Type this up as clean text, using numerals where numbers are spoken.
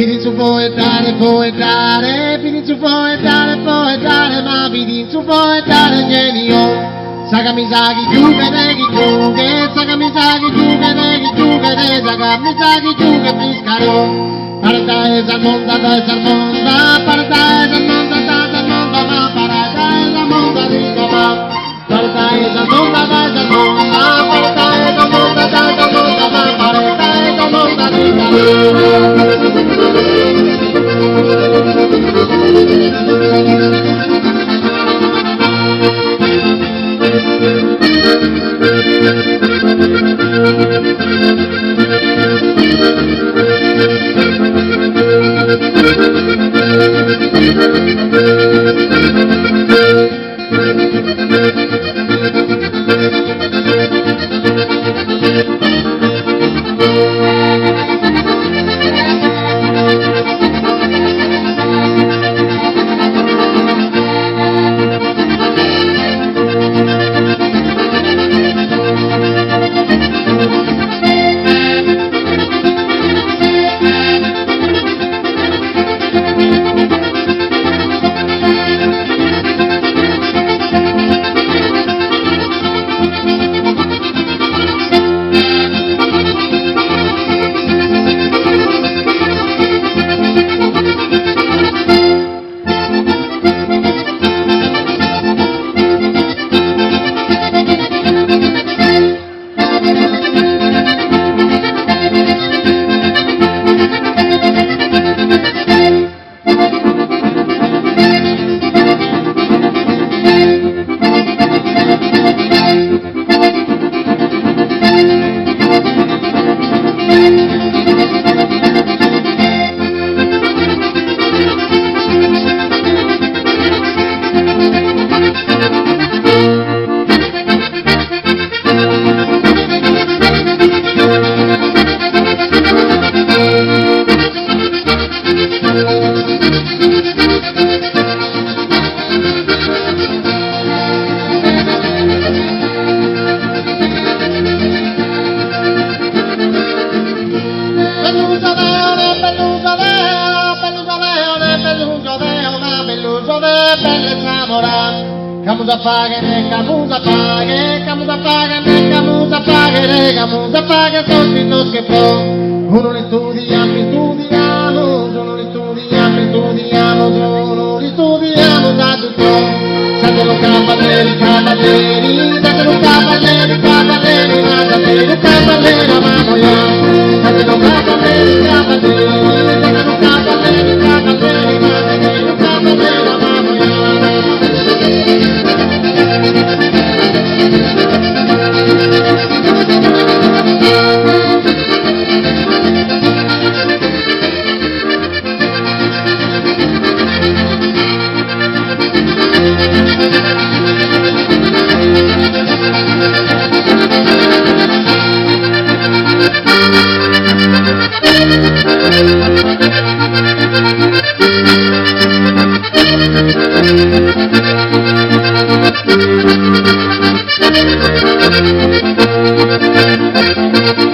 Pidinzu poetare, poetare, Pidinzu poetare, poetare, ma Pidinzu poetare genio. Sagami sagi giuge, sagami sagi giuge, sagami sagi giuge, piscaro. Parata esa monda, parata esa monda, ma parata esa monda, dico ma. Parata esa monda, parata esa monda, ma parata esa monda, dico Camusa paga, tutti los que pro. Uno li studiamo, uno li studiamo da tutto. Satelo cavalleri, satelo cavalleri, mamma mia. Satelo cavalleri, mamma mia. Thank you.